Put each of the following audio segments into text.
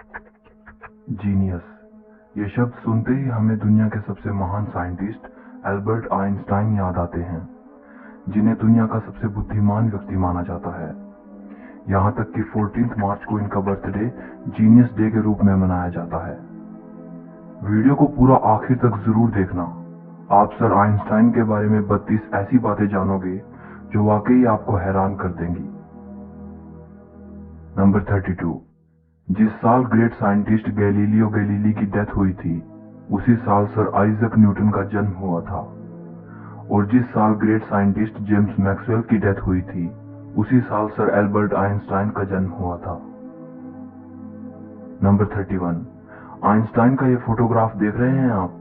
Genius, ये शब्द सुनते ही हमें दुनिया के सबसे महान साइंटिस्ट एल्बर्ट आइंस्टाइन याद आते हैं, जिन्हें दुनिया का सबसे बुद्धिमान व्यक्ति माना जाता है। यहाँ तक कि 14 मार्च को इनका बर्थडे जीनियस डे के रूप में मनाया जाता है। वीडियो को पूरा आखिर तक जरूर देखना। आप सर आइंस्टाइन के बारे में 32 ऐसी बातें जानोगे जो वाकई आपको हैरान कर देंगी। नंबर 32। जिस साल ग्रेट साइंटिस्ट गैलीलियो गैलीली की डेथ हुई थी, उसी साल सर आइजक न्यूटन का जन्म हुआ था। और जिस साल ग्रेट साइंटिस्ट जेम्स मैक्सवेल की डेथ हुई थी, उसी साल सर एल्बर्ट आइंस्टाइन का जन्म हुआ था। नंबर 31। आइंस्टाइन का ये फोटोग्राफ देख रहे हैं आप?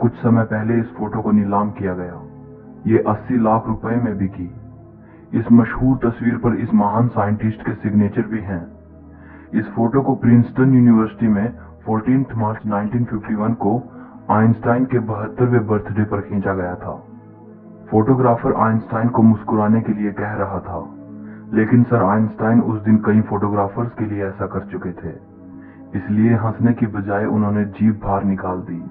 कुछ समय पहले इस फोटो को नीलाम किया गया। ये 80 लाख रुपए में बिकी। इस मशहूर तस्वीर पर इस महान साइंटिस्ट के सिग्नेचर भी हैं। इस फोटो को प्रिंसटन यूनिवर्सिटी में 14 मार्च 1951 को आइंस्टाइन के 72वें बर्थडे पर खींचा गया था। फोटोग्राफर आइंस्टाइन को मुस्कुराने के लिए कह रहा था, लेकिन सर आइंस्टाइन उस दिन कई फोटोग्राफर्स के लिए ऐसा कर चुके थे, इसलिए हंसने की बजाय उन्होंने जीभ बाहर निकाल दी।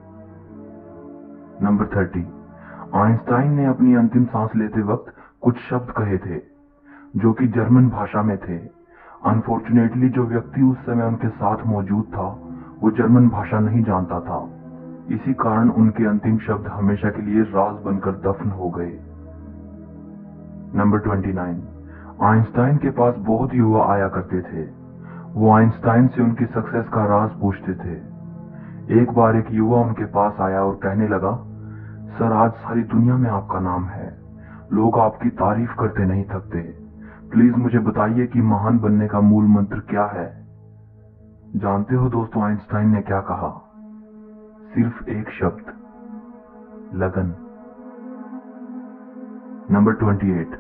नंबर 30। आइंस्टाइन ने अपनी अंतिम सांस लेते वक्त कुछ शब्द कहे थे, जो कि जर्मन भाषा में थे। अनफॉर्चुनेटली जो व्यक्ति उस समय उनके साथ मौजूद था, वो जर्मन भाषा नहीं जानता था। इसी कारण उनके अंतिम शब्द हमेशा के लिए राज बनकर दफन हो गए। नंबर 29। आइंस्टाइन के पास बहुत युवा आया करते थे। वो आइंस्टाइन से उनकी सक्सेस का राज पूछते थे। एक बार एक युवा उनके पास आया और कहने लगा, सर आज सारी दुनिया में आपका नाम है, लोग आपकी तारीफ करते नहीं थकते। प्लीज मुझे बताइए कि महान बनने का मूल मंत्र क्या है? जानते हो दोस्तों आइंस्टाइन ने क्या कहा? सिर्फ एक शब्द, लगन। नंबर 28।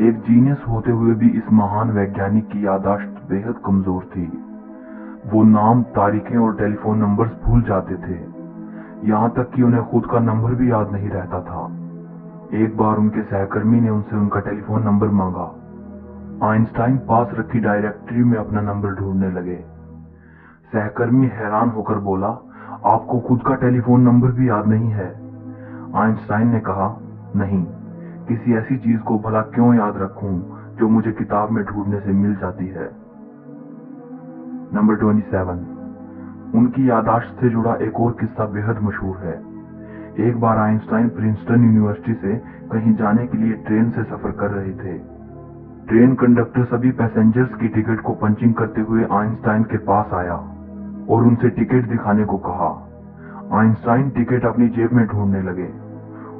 एक जीनियस होते हुए भी इस महान वैज्ञानिक की याददाश्त बेहद कमजोर थी। वो नाम, तारीखें और टेलीफोन नंबर्स भूल जाते थे। यहाँ तक कि उन्हें खुद का नंबर भी याद नहीं रहता था। एक बार उनके सहकर्मी ने उनसे उनका टेलीफोन नंबर मांगा। आइंस्टाइन पास रखी डायरेक्टरी में अपना नंबर ढूंढने लगे। सहकर्मी हैरान होकर बोला, आपको खुद का टेलीफोन नंबर भी याद नहीं है? आइंस्टाइन ने कहा, नहीं, किसी ऐसी चीज को भला क्यों याद रखूं जो मुझे किताब में ढूंढने से मिल जाती है। नंबर 27। उनकी याददाश्त से जुड़ा एक और किस्सा बेहद मशहूर है। एक बार आइंस्टाइन प्रिंसटन यूनिवर्सिटी से कहीं जाने के लिए ट्रेन से सफर कर रहे थे। ट्रेन कंडक्टर सभी पैसेंजर्स की टिकट को पंचिंग करते हुए आइंस्टाइन के पास आया और उनसे टिकट दिखाने को कहा। आइंस्टाइन टिकट अपनी जेब में ढूंढने लगे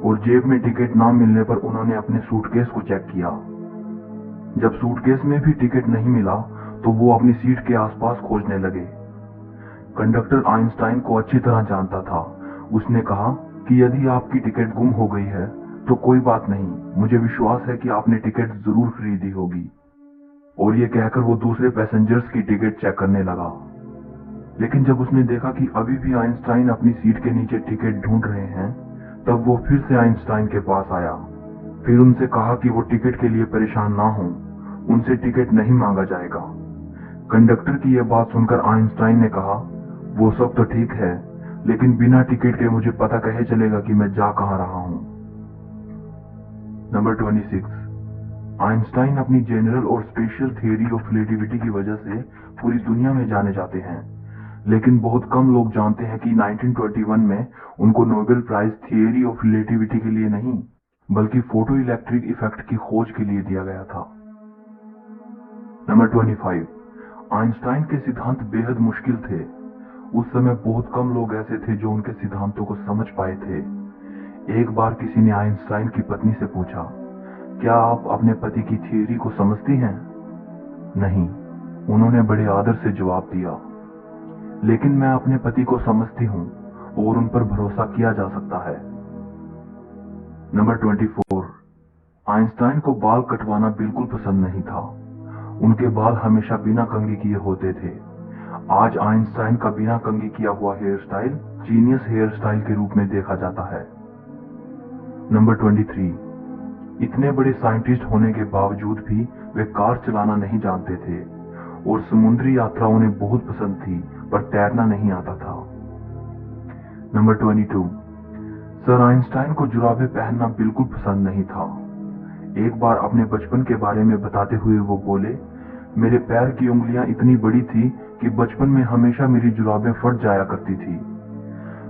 और जेब में टिकट ना मिलने पर उन्होंने अपने सूटकेस को चेक किया। जब सूटकेस में भी टिकट नहीं मिला तो वो अपनी सीट के आसपास खोजने लगे। कंडक्टर आइंस्टाइन को अच्छी तरह जानता था। उसने कहा कि यदि आपकी टिकट गुम हो गई है तो कोई बात नहीं, मुझे विश्वास है कि आपने टिकट जरूर खरीदी होगी। और ये कहकर वो दूसरे पैसेंजर्स की टिकट चेक करने लगा। लेकिन जब उसने देखा कि अभी भी आइंस्टाइन अपनी सीट के नीचे टिकट ढूंढ रहे हैं, तब वो फिर से आइंस्टाइन के पास आया। फिर उनसे कहा कि वो टिकट के लिए परेशान ना हों, उनसे टिकट नहीं मांगा जाएगा। कंडक्टर की यह बात सुनकर आइंस्टाइन ने कहा, वो सब तो ठीक है, लेकिन बिना टिकट के मुझे पता कैसे चलेगा कि मैं जा कहां रहा हूं। नंबर 26। आइंस्टाइन अपनी जनरल और स्पेशल थियरी ऑफ रिलेटिविटी की वजह से पूरी दुनिया में जाने जाते हैं, लेकिन बहुत कम लोग जानते हैं कि 1921 में उनको Nobel prize theory of relativity के लिए नहीं, बल्कि फोटो इलेक्ट्रिक इफेक्ट की खोज के लिए दिया गया था। नंबर 25। आइंस्टाइन के सिद्धांत बेहद मुश्किल थे। उस समय बहुत कम लोग ऐसे थे जो उनके सिद्धांतों को समझ पाए थे। एक बार किसी ने आइंस्टाइन की पत्नी से पूछा, क्या आप अपने पति की थियरी को समझती हैं? नहीं, उन्होंने बड़े आदर से जवाब दिया, लेकिन मैं अपने पति को समझती हूं और उन पर भरोसा किया जा सकता है। नंबर 24। आइंस्टाइन को बाल कटवाना बिल्कुल पसंद नहीं था। उनके बाल हमेशा बिना कंघी किए होते थे। आज आइंस्टाइन का बिना कंघी किया हुआ hair style genius hair style के रूप में देखा जाता है। नंबर 23। इतने बड़े साइंटिस्ट होने के बावजूद भी वे कार चलाना नहीं जानते थे और समुद्री यात्रा उन्हें बहुत पसंद थी, पर तैरना नहीं आता था। नंबर 22, सर आइंस्टाइन को जुराबे पहनना बिल्कुल पसंद नहीं था। एक बार अपने बचपन के बारे में बताते हुए वो बोले, मेरे पैर की उंगलियां इतनी बड़ी थी कि बचपन में हमेशा मेरी जुराबें फट जाया करती थी।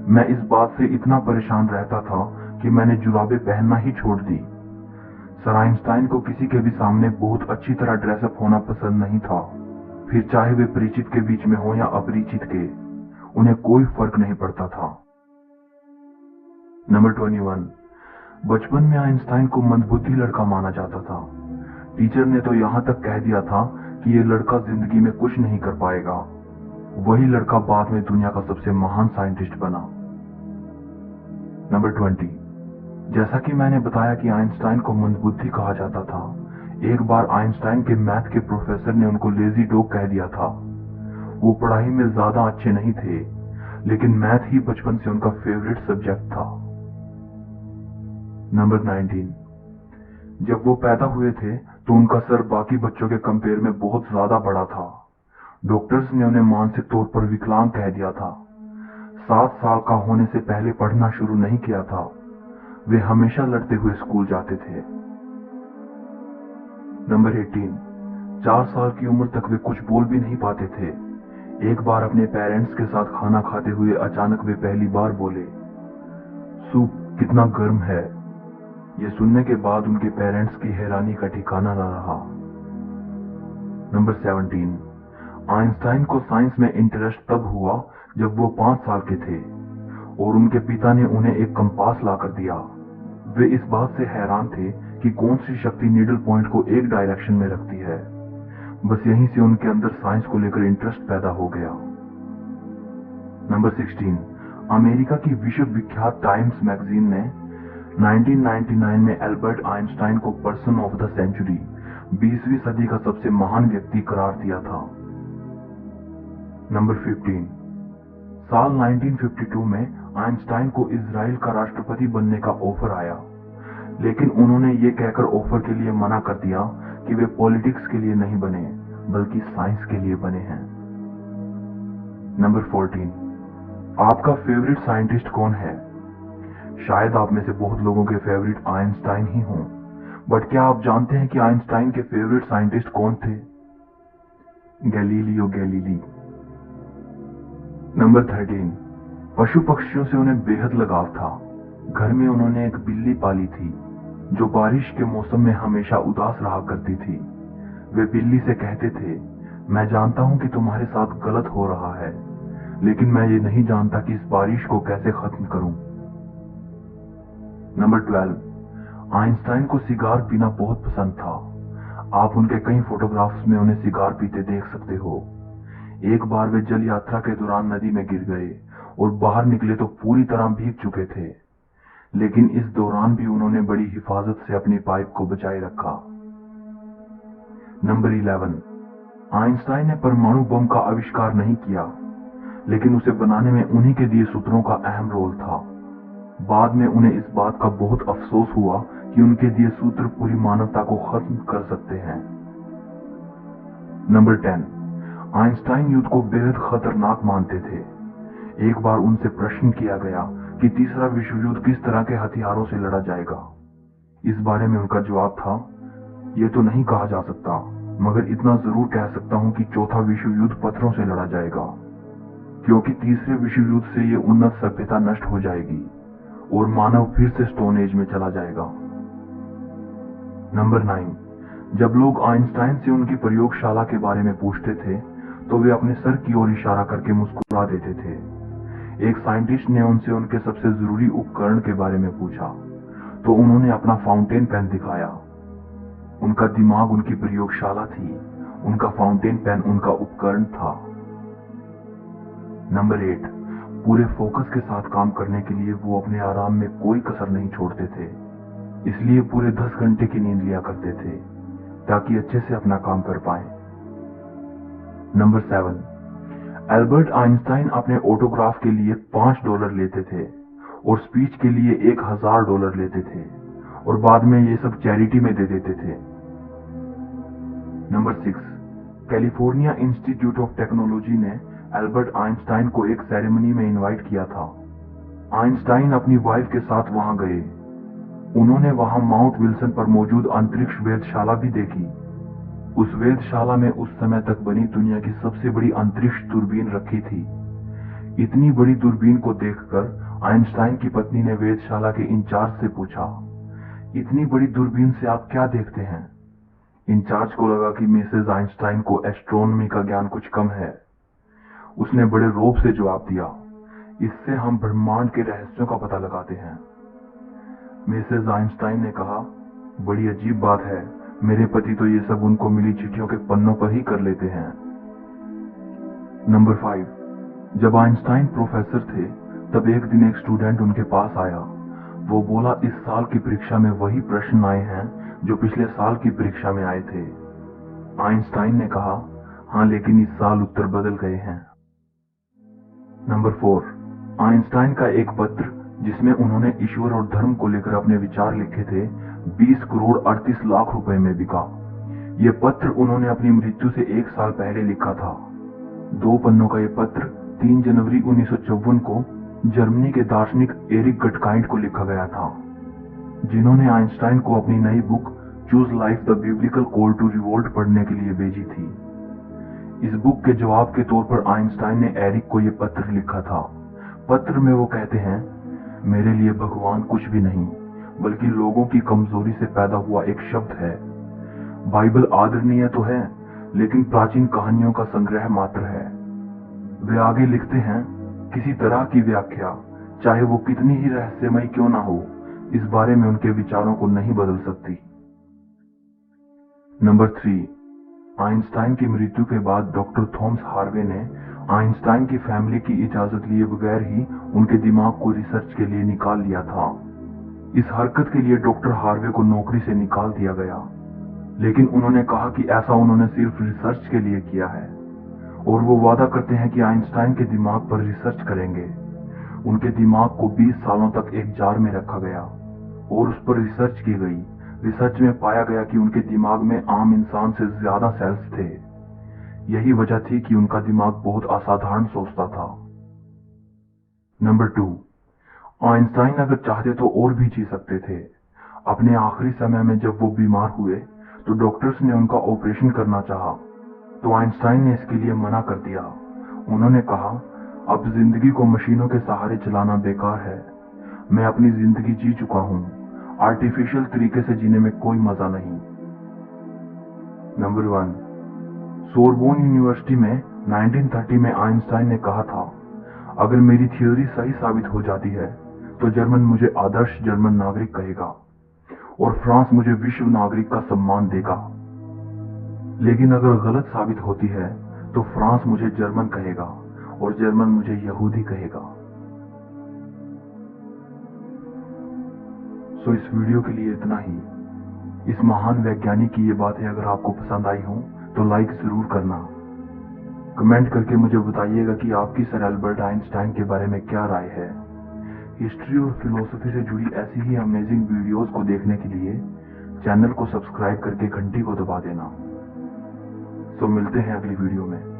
मैं इस बात से इतना परेशान रहता था कि मैंने जुराबें पहनना ही छोड़ दी। सर आइंस्टाइन को किसी के भी सामने बहुत अच्छी तरह ड्रेसअप होना पसंद नहीं था, फिर चाहे वे परिचित के बीच में हो या अपरिचित के, उन्हें कोई फर्क नहीं पड़ता था। नंबर 21, बचपन में आइंस्टाइन को मंदबुद्धि लड़का माना जाता था। टीचर ने तो यहां तक कह दिया था कि ये लड़का जिंदगी में कुछ नहीं कर पाएगा। वही लड़का बाद में दुनिया का सबसे महान साइंटिस्ट बना। नंबर 20, जैसा कि मैंने बताया कि आइंस्टाइन को मंदबुद्धि कहा जाता था, एक बार आइंस्टाइन के मैथ के प्रोफेसर ने उनको लेजी डॉग कह दिया था। वो पढ़ाई में ज्यादा अच्छे नहीं थे, लेकिन मैथ ही बचपन से उनका फेवरेट सब्जेक्ट था। नंबर 19, जब वो पैदा हुए थे तो उनका सर बाकी बच्चों के कंपेयर में बहुत ज्यादा बड़ा था। डॉक्टर्स ने उन्हें मानसिक तौर पर विकलांग कह दिया था। 7 साल का होने से पहले पढ़ना शुरू नहीं किया था। वे हमेशा लड़ते हुए स्कूल जाते थे। नंबर 18, 4 साल की उम्र तक वे कुछ बोल भी नहीं पाते थे। एक बार अपने पेरेंट्स के साथ खाना खाते हुए अचानक वे पहली बार बोले, सूप कितना गर्म है। यह सुनने के बाद उनके पेरेंट्स की हैरानी का ठिकाना न रहा। नंबर 17, आइंस्टाइन को साइंस में इंटरेस्ट तब हुआ जब वो 5 साल के थे और उनके पिता ने उन्हें एक कंपास लाकर दिया। वे इस बात से हैरान थे कि कौन सी शक्ति नीडल पॉइंट को एक डायरेक्शन में रखती है। बस यहीं से उनके अंदर साइंस को लेकर इंटरेस्ट पैदा हो गया। नंबर 16, अमेरिका की विश्व विख्यात टाइम्स मैगजीन ने 1999 में एल्बर्ट आइंस्टाइन को पर्सन ऑफ द सेंचुरी, 20वीं सदी का सबसे महान व्यक्ति करार दिया था। नंबर 15, साल 1952 में आइंस्टाइन को इजराइल का राष्ट्रपति बनने का ऑफर आया, लेकिन उन्होंने ये कहकर ऑफर के लिए मना कर दिया कि वे पॉलिटिक्स के लिए नहीं बने, बल्कि साइंस के लिए बने हैं। नंबर 14, आपका फेवरेट साइंटिस्ट कौन है? शायद आप में से बहुत लोगों के फेवरेट आइंस्टाइन ही हों, बट क्या आप जानते हैं कि आइंस्टाइन के फेवरेट साइंटिस्ट कौन थे? Galileo Galilei. नंबर 13, पशु पक्षियों से उन्हें बेहद लगाव था। घर में उन्होंने एक बिल्ली पाली थी जो बारिश के मौसम में हमेशा उदास रहा करती थी। वे बिल्ली से कहते थे, मैं जानता हूं कि तुम्हारे साथ गलत हो रहा है, लेकिन मैं ये नहीं जानता कि इस बारिश को कैसे खत्म करूं। नंबर 12, आइंस्टाइन को सिगार पीना बहुत पसंद था। आप उनके कई फोटोग्राफ्स में उन्हें सिगार पीते देख सकते हो। एक बार वे जल यात्रा के दौरान नदी में गिर गए और बाहर निकले तो पूरी तरह भीग चुके थे, लेकिन इस दौरान भी उन्होंने बड़ी हिफाजत से अपनी पाइप को बचाए रखा। नंबर 11, आइंस्टाइन ने परमाणु बम का आविष्कार नहीं किया, लेकिन उसे बनाने में उन्हीं के दिए सूत्रों का अहम रोल था। बाद में उन्हें इस बात का बहुत अफसोस हुआ कि उनके दिए सूत्र पूरी मानवता को खत्म कर सकते हैं। नंबर 10, आइंस्टाइन युद्ध को बेहद खतरनाक मानते थे। एक बार उनसे प्रश्न किया गया कि तीसरा विश्व युद्ध किस तरह के हथियारों से लड़ा जाएगा। इस बारे में उनका जवाब था, यह तो नहीं कहा जा सकता, मगर इतना जरूर कह सकता हूं कि चौथा विश्व युद्ध पत्थरों से लड़ा जाएगा, क्योंकि तीसरे विश्व युद्ध से यह उन्नत सभ्यता नष्ट हो जाएगी और मानव फिर से स्टोन एज में चला जाएगा। नंबर 9, जब लोग आइंस्टाइन से उनकी प्रयोगशाला के बारे में पूछते थे तो वे अपने सर की ओर इशारा करके मुस्कुरा देते थे। एक साइंटिस्ट ने उनसे उनके सबसे जरूरी उपकरण के बारे में पूछा तो उन्होंने अपना फाउंटेन पेन दिखाया। उनका दिमाग उनकी प्रयोगशाला थी, उनका फाउंटेन पेन उनका उपकरण था। नंबर 8, पूरे फोकस के साथ काम करने के लिए वो अपने आराम में कोई कसर नहीं छोड़ते थे, इसलिए पूरे 10 घंटे की नींद लिया करते थे ताकि अच्छे से अपना काम कर पाए। नंबर 7, एल्बर्ट आइंस्टाइन अपने ऑटोग्राफ के लिए $5 लेते थे और स्पीच के लिए $1000 लेते थे और बाद में ये सब चैरिटी में दे देते थे। Number 6, California institute of technology ने एल्बर्ट आइंस्टाइन को एक सेरेमनी में इनवाइट किया था। आइंस्टाइन अपनी वाइफ के साथ वहां गए। उन्होंने वहां माउंट विल्सन पर मौजूद अंतरिक्ष वेधशाला भी देखी। उस वेधशाला में उस समय तक बनी दुनिया की सबसे बड़ी अंतरिक्ष दूरबीन रखी थी। इतनी बड़ी दूरबीन को देखकर आइंस्टाइन की पत्नी ने वेधशाला के इंचार्ज से पूछा, इतनी बड़ी दूरबीन से आप क्या देखते हैं? इंचार्ज को लगा कि मिसेज आइंस्टाइन को एस्ट्रोनॉमी का ज्ञान कुछ कम है। उसने बड़े रौब से जवाब दिया, इससे हम ब्रह्मांड के रहस्यों का पता लगाते हैं। मिसेज आइंस्टाइन ने कहा, बड़ी अजीब बात है, मेरे पति तो ये सब उनको मिली चिट्ठियों के पन्नों पर ही कर लेते हैं। नंबर 5, जब आइंस्टाइन प्रोफेसर थे तब एक दिन एक स्टूडेंट उनके पास आया। वो बोला, इस साल की परीक्षा में वही प्रश्न आए हैं जो पिछले साल की परीक्षा में आए थे। आइंस्टाइन ने कहा, हाँ, लेकिन इस साल उत्तर बदल गए हैं। नंबर 4, आइंस्टाइन का एक पत्र जिसमें उन्होंने ईश्वर और धर्म को लेकर अपने विचार लिखे थे 20 करोड़ 38 लाख रुपए में बिका। यह पत्र उन्होंने अपनी मृत्यु से 1 साल पहले लिखा था। 2 पन्नों का यह पत्र 3 जनवरी 1954 को जर्मनी के दार्शनिक एरिक गटकाइंड को लिखा गया था, जिन्होंने आइंस्टाइन को अपनी नई book choose life the biblical call to revolt पढ़ने के लिए भेजी थी। इस बुक के जवाब के तौर पर आइंस्टाइन ने एरिक को यह पत्र लिखा था। पत्र में वो कहते हैं, मेरे लिए भगवान कुछ भी नहीं बल्कि लोगों की कमजोरी से पैदा हुआ एक शब्द है। बाइबल आदरणीय तो है लेकिन प्राचीन कहानियों का संग्रह मात्र है। वे आगे लिखते हैं, किसी तरह की व्याख्या, चाहे वो कितनी ही रहस्यमयी क्यों ना हो, इस बारे में उनके विचारों को नहीं बदल सकती। नंबर 3, आइंस्टाइन की मृत्यु के बाद डॉक्टर थॉमस हार्वे ने आइंस्टाइन की फैमिली की इजाजत लिए बगैर ही उनके दिमाग को रिसर्च के लिए निकाल लिया था। इस हरकत के लिए डॉक्टर हार्वे को नौकरी से निकाल दिया गया, लेकिन उन्होंने कहा कि ऐसा उन्होंने सिर्फ रिसर्च के लिए किया है और वो वादा करते हैं कि आइंस्टाइन के दिमाग पर रिसर्च करेंगे। उनके दिमाग को 20 सालों तक एक जार में रखा गया और उस पर रिसर्च की गई। रिसर्च में पाया गया कि उनके दिमाग में आम इंसान से ज्यादा सेल्स थे। यही वजह थी कि उनका दिमाग बहुत असाधारण सोचता था। नंबर 2, आइंस्टाइन अगर चाहते तो और भी जी सकते थे। अपने आखिरी समय में जब वो बीमार हुए तो डॉक्टर्स ने उनका ऑपरेशन करना चाहा, तो आइंस्टाइन ने इसके लिए मना कर दिया। उन्होंने कहा, अब जिंदगी को मशीनों के सहारे चलाना बेकार है। मैं अपनी जिंदगी जी चुका हूं, आर्टिफिशियल तरीके से जीने में कोई मजा नहीं। नंबर 1, सोरबोन यूनिवर्सिटी में 1930 में आइंस्टाइन ने कहा था, अगर मेरी थ्योरी सही साबित हो जाती है तो जर्मन मुझे आदर्श जर्मन नागरिक कहेगा और फ्रांस मुझे विश्व नागरिक का सम्मान देगा। लेकिन अगर गलत साबित होती है तो फ्रांस मुझे जर्मन कहेगा और जर्मन मुझे यहूदी कहेगा। सो इस वीडियो के लिए इतना ही। इस महान वैज्ञानिक की ये बातें अगर आपको पसंद आई हो तो लाइक जरूर करना। कमेंट करके मुझे बताइएगा कि आपकी सर एल्बर्ट आइंस्टाइन के बारे में क्या राय है। हिस्ट्री और फिलोसफी से जुड़ी ऐसी ही अमेजिंग वीडियोस को देखने के लिए चैनल को सब्सक्राइब करके घंटी को दबा देना। सो मिलते हैं अगली वीडियो में।